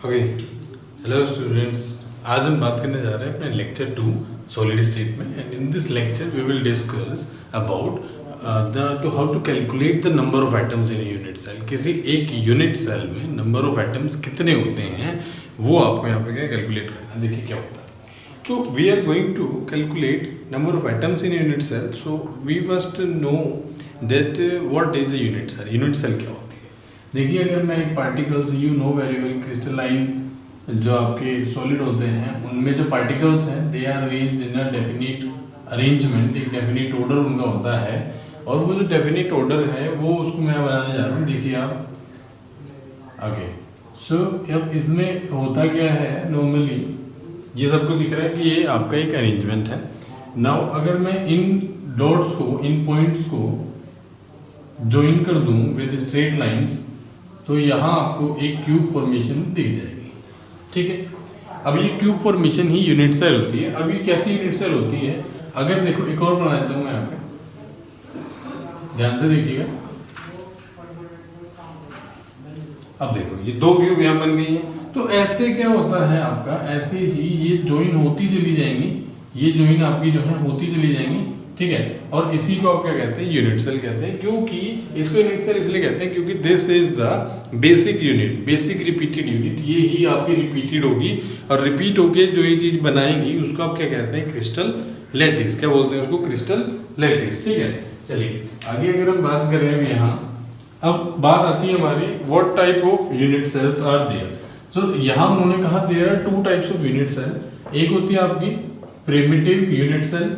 Okay, hello students. आज हम बात करने जा रहे हैं अपने लेक्चर 2 सॉलिड स्टेट में। And in this lecture we will discuss about how to calculate the number of atoms in unit cell. किसी एक यूनिट सेल में नंबर ऑफ एटम्स कितने होते हैं वो आपको यहाँ पे क्या कैलकुलेट करना है। देखिए क्या होता है। तो we are going to calculate number of atoms in unit cell. So we must know that what is a unit cell. Unit cell क्या होती है। देखिए, अगर मैं एक particles you know very well crystalline जो आपके सॉलिड होते हैं उनमें जो पार्टिकल्स हैं they are arranged in a definite arrangement. एक डेफिनिट ऑर्डर उनका होता है और वो जो डेफिनिट ऑर्डर है वो उसको मैं बनाने जा रहा हूँ। देखिए आप आगे। सो अब इसमें होता क्या है, नॉर्मली ये सबको दिख रहा है कि ये आपका एक अरेंजमेंट है। नाउ अगर मैं इन डॉट्स को, इन पॉइंट्स को ज्वाइन कर दूं विद स्ट्रेट लाइंस तो यहाँ आपको एक क्यूब फॉर्मेशन दिख जाएगी। ठीक है, अब ये क्यूब फॉर्मेशन ही यूनिट सेल होती है। अब ये कैसी यूनिट सेल होती है, अगर देखो एक और बना देता हूँ मैं यहाँ पे, ध्यान से देखिएगा। अब देखो ये दो क्यूब यहाँ बन गई है। तो ऐसे क्या होता है आपका, ऐसे ही ये ज्वाइन होती चली जाएंगी, ये ज्वाइन आपकी जो है होती चली जाएंगी। ठीक है, और इसी को आप क्या कहते हैं, यूनिट सेल कहते हैं। क्योंकि इसको यूनिट सेल इसलिए कहते हैं क्योंकि this is the basic unit, basic repeated unit. ये ही आपकी रिपीटेड होगी और रिपीट होके जो ये चीज बनाएगी उसको आप क्या कहते हैं, क्रिस्टल लैटिस। क्या बोलते हैं उसको, क्रिस्टल लैटिस। ठीक है, चलिए आगे अगर हम बात करें यहाँ, अब बात आती है हमारी what type of unit cells are there. So यहाँ उन्होंने कहा there are two types of unit cell. एक होती है आपकी primitive unit cell,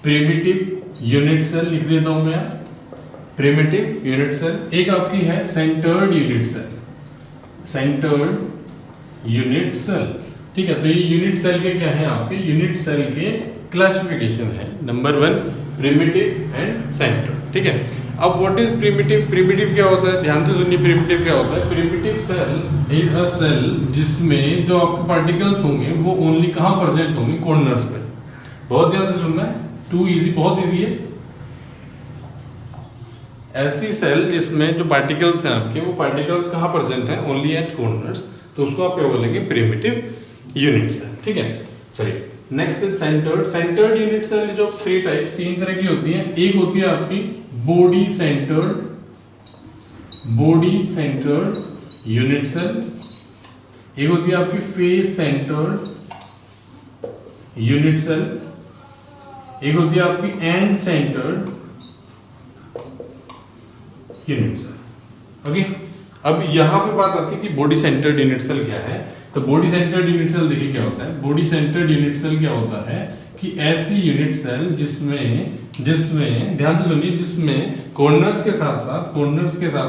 primitive unit cell लिख देता हूं मैं, प्रिमिटिव यूनिट सेल। एक आपकी है centred unit cell, centred unit cell. ठीक है, तो ये यूनिट सेल के क्या है, आपके यूनिट सेल के क्लासिफिकेशन है। Number 1 primitive and centred. ठीक है, अब व्हाट इज प्रिमिटिव। प्रिमिटिव क्या होता है, ध्यान से सुनिए। प्रिमिटिव क्या होता है, primitive cell is a cell जिसमें जो आपके पार्टिकल्स होंगे वो ओनली कहां प्रेजेंट होंगे, कॉर्नर्स पे। बहुत ध्यान से सुनना है, टू इजी, बहुत इजी है। ऐसी सेल जिसमें जो पार्टिकल्स हैं आपके वो पार्टिकल्स कहां प्रेजेंट हैं, ओनली एट कॉर्नर्स, तो उसको आप क्या बोलेंगे, प्रिमिटिव यूनिट सेल। ठीक है, चलिए next is centred. Centred unit cell जो 3 टाइप्स, 3 तरह की होती हैं। एक होती है आपकी body centred, body centred unit cell. एक होती है आपकी फेस सेंटर्ड यूनिट सेल। एक होती है आपकी end centred unit cell. Okay, अब यहां पे बात आती है कि बॉडी सेंटर्ड यूनिट सेल क्या है। तो बॉडी सेंटर्ड यूनिट सेल देखिए क्या होता है। बॉडी सेंटर्ड यूनिट सेल क्या होता है कि ऐसी यूनिट सेल जिसमें ध्यान से सुनिए, जिसमें कॉर्नर्स के साथ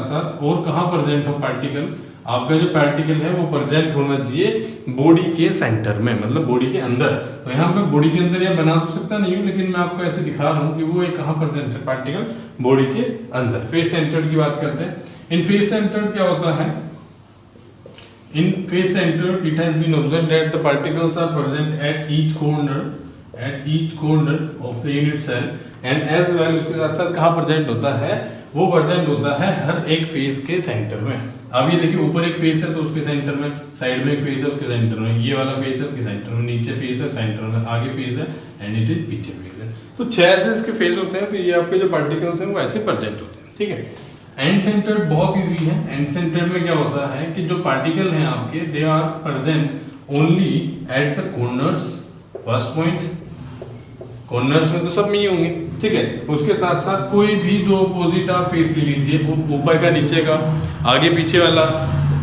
साथ और कहां प्रेजेंट हो पार्टिकल, आपका जो पार्टिकल है वो प्रेजेंट होना चाहिए बॉडी के सेंटर में, मतलब बॉडी के अंदर। तो यहाँ पे बॉडी के अंदर यह बना तो सकता नहीं हूँ, लेकिन मैं आपको ऐसे दिखा रहा हूँ कि वो एक कहाँ प्रेजेंट है, पार्टिकल बॉडी के अंदर। फेस सेंटर्ड की बात करते हैं। इन फेस सेंटर्ड क्या होता है, in face centred it has been observed that the particles are present at each corner of the unit cell and as well. उसके साथ साथ कहाँ प्रेजेंट होता है, वो प्रेजेंट होता है हर एक फेस के सेंटर में। अब ये देखिए, ऊपर एक फेस है तो उसके सेंटर में, साइड में एक फेस है उसके सेंटर में, ये वाला फेस है उसके सेंटर में, नीचे फेस है सेंटर में, आगे फेस है एंड इट इज पीछे फेस है। तो 6 ऐसे इसके फेस होते हैं। तो ये आपके जो पार्टिकल्स हैं वो ऐसे प्रेजेंट होते हैं। ठीक है, एंड सेंटर्ड बहुत इजी है। एंड सेंटर्ड में क्या होता है कि जो पार्टिकल हैं आपके they are present only at the corners. First point, corners में तो सब में ही होंगे। ठीक है, उसके साथ साथ कोई भी दो अपोजिट आप फेस ले लीजिए, ऊपर का, नीचे का, आगे पीछे वाला,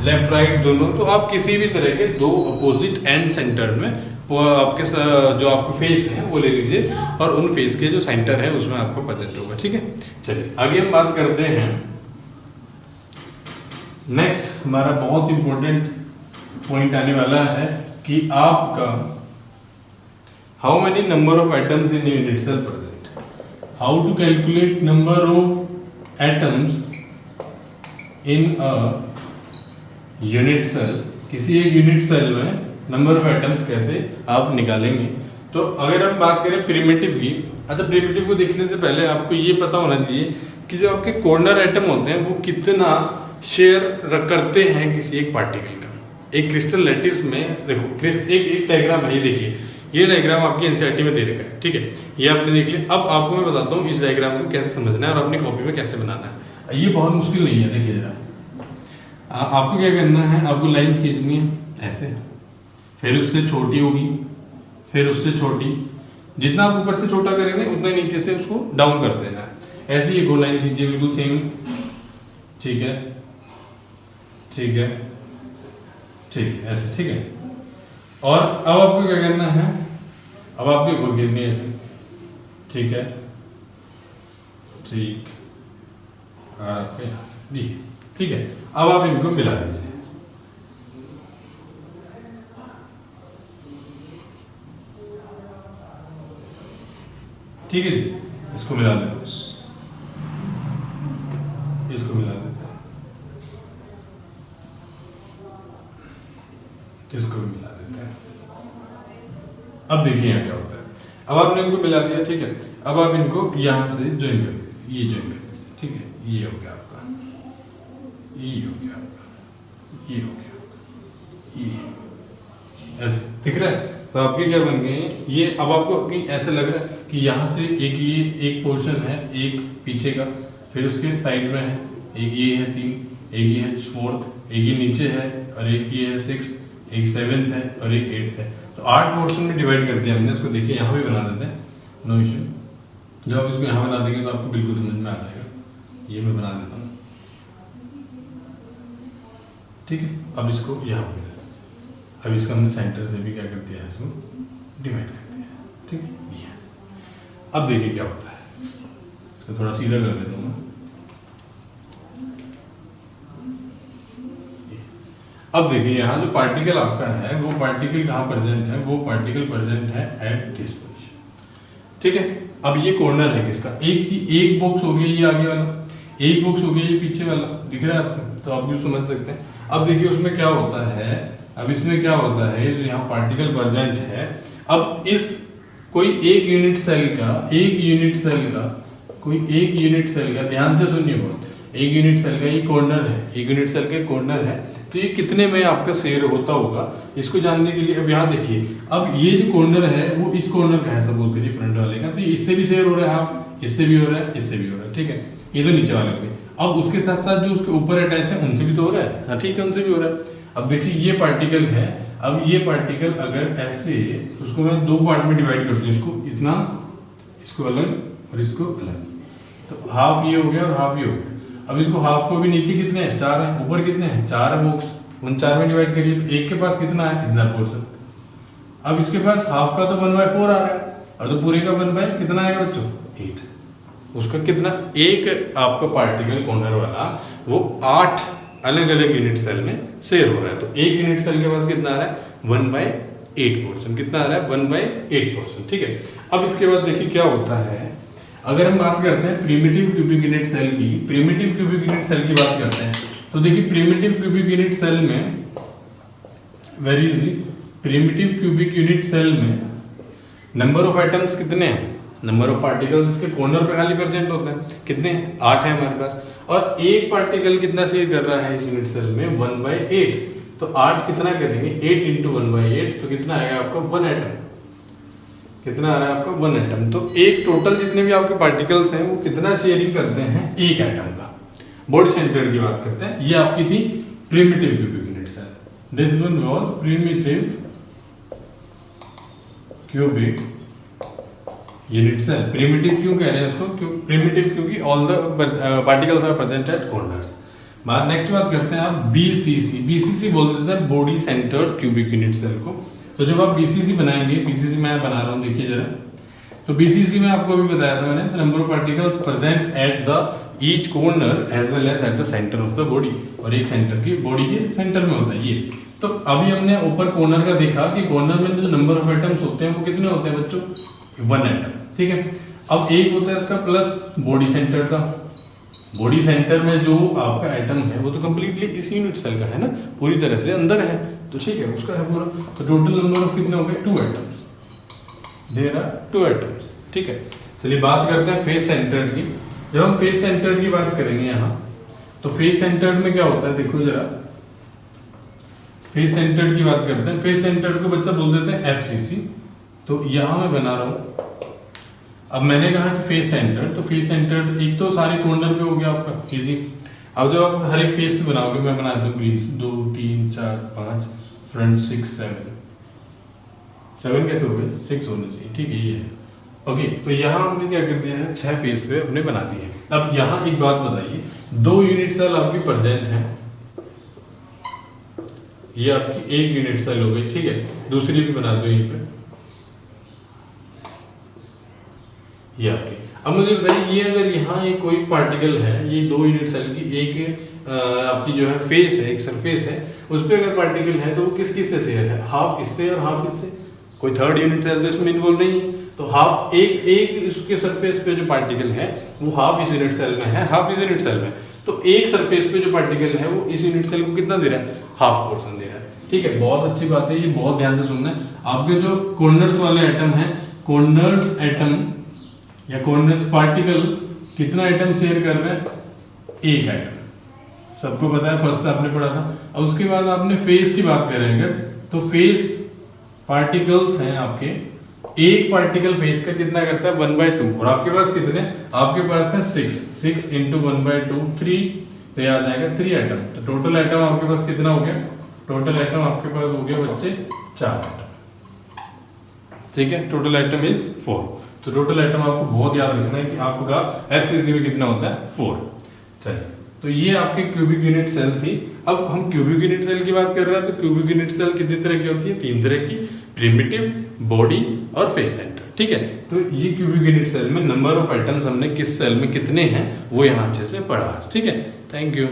लेफ्ट राइट दोनों। तो आप किसी भी तरह के दो अपोजिट एंड सेंटर में आपके जो आपको फेस है वो ले लीजिए और उन फेस के जो सेंटर है उसमें आपको प्रेजेंट होगा। ठीक है, चलिए आगे हम बात करते हैं। नेक्स्ट हमारा बहुत इंपॉर्टेंट पॉइंट आने वाला है कि आपका how many number of atoms in unit cell present, how to calculate number of atoms in a unit cell। किसी एक यूनिट सेल में नंबर ऑफ एटम्स कैसे आप निकालेंगे। तो अगर हम बात करें प्रिमिटिव की, अच्छा प्रिमिटिव को देखने से पहले आपको ये पता होना चाहिए कि जो आपके कॉर्नर एटम होते हैं वो कितना शेयर करते हैं किसी एक पार्टिकल का। एक क्रिस्टल लैटिस में देखो एक डायग्राम है, ये देखिए, ये डायग्राम आपकी एनसीईआरटी में दे रखा है, ठीक है, ये आपने देख लिया। अब आपको मैं बताता हूँ इस डायग्राम को कैसे समझना है और अपनी कॉपी में कैसे बनाना है। ये बहुत मुश्किल नहीं है, देखिए जरा, आपको क्या करना है, आपको लाइंस खींचनी है ऐसे, फिर उससे छोटी होगी, फिर उससे छोटी, जितना आप ऊपर से छोटा करेंगे उतना नीचे से उसको डाउन कर देना है। ऐसे ही 2 लाइन खींचिए बिल्कुल सेम, ठीक है, ठीक है, ठीक है, ऐसे, ठीक है। और अब आपको क्या करना है, अब आपको एक और खींचनी है ऐसे, ठीक है, ठीक, और आपको यहाँ से दी, ठीक है। अब आप इनको मिला दीजिए, ठीक है जी, इसको मिला देते हैं, इसको मिला देते हैं, इसको भी मिला देते हैं। अब देखिए यहाँ क्या होता है, अब आपने इनको मिला दिया, ठीक है। अब आप इनको यहाँ से ज्वाइन कर दीजिए, ये ज्वाइन कर दीजिए, ठीक है, ये हो गया आपका, ये हो गया आपका, ये हो गया, ये ऐसे दिख रहा है। तो आपके क्या बन गए ये, अब आपको ऐसा लग रहा है कि यहाँ से एक पोर्शन है, एक पीछे का, फिर उसके साइड में है, एक ये है 3, एक ये है 4, एक ये नीचे है, और एक ये है 6, एक 7 है, और एक 8 है। तो 8 पोर्शन में डिवाइड कर दिया हमने इसको। देखिए यहाँ भी बना देते हैं, नो इश्यू। जब आप इसको यहाँ बना देंगे तो आपको बिल्कुल समझ में आ जाएगा। ये मैं बना देता हूँ, ठीक है। अब इसको यहाँ पे, अब इसका हमने सेंटर से भी क्या कर दिया है, इसको डिवाइड कर दिया, ठीक है। ये अब देखिए क्या होता है, इसको थोड़ा सीधा कर देता हूँ। अब देखिए यहाँ जो पार्टिकल आपका है, वो पार्टिकल कहाँ प्रेजेंट है, वो पार्टिकल प्रेजेंट है एट दिस पोजीशन, ठीक है। अब ये कॉर्नर है किसका, एक बॉक्स हो गया ये आगे वाला, एक बॉक्स हो गया ये पीछे वाला, दिख रहा है आपको, तो आप भी समझ सकते हैं। अब देखिए उसमें क्या होता है, अब इसमें क्या होता है, जो यहाँ पार्टिकल प्रेजेंट है, अब इस कोई एक यूनिट सेल का ध्यान से सुनिए बहुत, एक यूनिट सेल का ये कॉर्नर है, एक यूनिट सेल का कॉर्नर है, तो ये कितने में आपका शेयर होता होगा, इसको जानने के लिए अब यहाँ देखिए, अब ये जो कॉर्नर है वो इस कॉर्नर का है, सपोज करिए फ्रंट वाले का, तो इससे भी शेयर हो रहा है हाफ, इससे भी हो रहा है, इससे भी हो रहा है, ठीक है। ये तो नीचे वाले पे, अब उसके साथ साथ जो उसके ऊपर अटैच है उनसे भी तो हो रहा है, हाँ ठीक है, उनसे भी हो रहा है। अब देखिए ये पार्टिकल है, अब ये पार्टिकल अगर ऐसे, उसको मैं 2 पार्ट में डिवाइड करती हूँ, इसको इतना, इसको अलग और इसको अलग, तो हाफ ये हो गया और हाफ ये हो गया। अब इसको हाफ को भी नीचे कितने हैं, 4 है, ऊपर कितने हैं, 4 है बॉक्स, उन 4 में डिवाइड करिए, तो एक के पास कितना है, इतना पोर्शन। अब इसके पास हाफ का तो 1/4 आ रहा है, और तो पूरे का 1 कितना आएगा बच्चों, 8। उसका कितना, एक आपका पार्टिकल कॉर्नर वाला वो 8 अलग अलग यूनिट सेल में शेयर हो रहा है, तो एक यूनिट सेल के पास कितना आ रहा है, 1/8 पोर्शन, कितना आ रहा है, 1/8 पोर्शन, ठीक है। अब इसके बाद देखिए क्या होता है, अगर हम बात करते हैं प्रिमिटिव क्यूबिक यूनिट सेल की, प्रिमिटिव क्यूबिक यूनिट सेल की बात करते हैं, तो देखिए प्रिमिटिव क्यूबिक यूनिट सेल में, very easy, primitive cubic unit cell में नंबर ऑफ एटम्स कितने हैं, नंबर ऑफ पार्टिकल्स इसके कॉर्नर पे खाली प्रेजेंट होते हैं, कितने, 8 है हमारे पास, और एक पार्टिकल कितना शेयर कर रहा है इस यूनिट सेल में, 1/8, तो 8 कितना करेंगे, 8 × 1/8, तो कितना आएगा आपका 1 एटम, कितना आ रहा है आपका 1 एटम। तो एक टोटल जितने भी आपके पार्टिकल्स हैं वो कितना शेयरिंग करते हैं, एक एटम का। बॉडी सेंटर की बात करते हैं, ये आपकी थी primitive cubic unit cell, this one was primitive cubic unit cell. Primitive क्यों कह रहे हैं इसको, क्यों प्रिमिटिव, क्योंकि all the particles are present at corners. Next बात करते हैं आप बीसीसी, बीसीसी बोल देते हैं body centred cubic unit cell को। तो जब आप बीसीसी बनाएंगे, बीसीसी मैं बना रहा हूँ, देखिए जरा, तो बीसीसी में आपको अभी बताया था मैंने, number of particles present at the each corner as well as at the centre of the body, और एक सेंटर की बॉडी के सेंटर में होता है ये। तो अभी हमने ऊपर कॉर्नर का देखा कि कॉर्नर में जो नंबर ऑफ एटम्स होते हैं वो कितने होते हैं बच्चों, 1 एटम, ठीक है। अब एक होता है इसका प्लस बॉडी सेंटर का, बॉडी सेंटर में जो आपका एटम है वो तो कंप्लीटली इस यूनिट सेल का है ना, पूरी तरह से अंदर है, तो ठीक है, उसका है पूरा। तो टोटल नंबर ऑफ कितने हो गए, 2 एटम्स, देयर आर 2 एटम्स, ठीक है। चलिए बात करते हैं फेस सेंटर्ड की। जब हम फेस सेंटर्ड की बात करेंगे यहाँ, तो फेस सेंटर्ड में क्या होता है, देखो जरा, फेस सेंटर्ड की बात करते हैं। फेस सेंटर्ड को बच्चा बोल देते हैं एफसीसी। तो यहां मैं बना रहा हूं, अब मैंने कहा कि फेस सेंटर्ड, तो फेस सेंटर्ड एक तो सारे कॉर्नर पे हो गया आपका इजी। अब जब आप हर एक फेस पे बनाओगे, मैं बना दूं प्लीज 2 3 4 5 फ्रंट 6 7 कैसे हो गए, 6 होने चाहिए, ठीक है ये है। ओके, तो यहाँ हमने क्या कर दिया है, 6 फेस पे हमने बना दिए हैं। अब यहाँ एक बात बताइए, 2 यूनिट सेल आपकी प्रेजेंट है, ये आपकी 1 यूनिट सेल हो गई, ठीक है। दूसरी भी बना दो यहीं पे, ये आपकी। अब मुझे बताइए, ये अगर यहाँ एक कोई पार्टिकल है, ये 2 यूनिट सेल की एक आपकी जो है फेस है, एक सरफेस है, उस पर अगर पार्टिकल है तो वो किस किस से शेयर है, हाफ इससे और हाफ इससे। कोई थर्ड यूनिट सेल तो इसमें इन्वॉल्व नहीं है, तो हाफ एक इसके सरफेस पे जो पार्टिकल है वो हाफ इस यूनिट सेल में है, हाफ इस यूनिट सेल में। तो एक सरफेस पे जो पार्टिकल है वो इस यूनिट सेल को कितना दे रहा है, हाफ पोर्शन दे रहा है, ठीक है। बहुत अच्छी बात है, ये बहुत ध्यान से सुनना है। आपके जो कॉर्नर्स वाले एटम है, कॉर्नर्स एटम या कॉर्नर्स पार्टिकल कितना एटम शेयर कर रहे हैं, एक एटम, सबको पता है, फर्स्ट आपने पढ़ा था। और उसके बाद आपने फेस की बात करेंगे तो फेस पार्टिकल्स हैं आपके, एक पार्टिकल फेस का कितना करता है 1/2, और आपके पास कितने, आपके पास है 6 इंटू 1/2 3, तो याद आएगा 3 एटम। तो टोटल एटम आपके पास कितना हो गया, टोटल एटम आपके पास हो गया बच्चे 4 एटम, ठीक है। Total atom is 4। तो टोटल एटम आपको बहुत याद रखना है कि आपका एफसीसी में कितना होता है 4। चलिए, तो ये आपकी क्यूबिक यूनिट सेल थी। अब हम क्यूबिक यूनिट सेल की बात कर रहे हैं, तो क्यूबिक यूनिट सेल कितनी तरह की होती है, 3 तरह की, प्रिमिटिव, बॉडी और फेस सेंटर, ठीक है। तो ये क्यूबिक यूनिट सेल में नंबर ऑफ एटम्स हमने किस सेल में कितने हैं वो यहाँ अच्छे से पढ़ा, ठीक है। Thank you.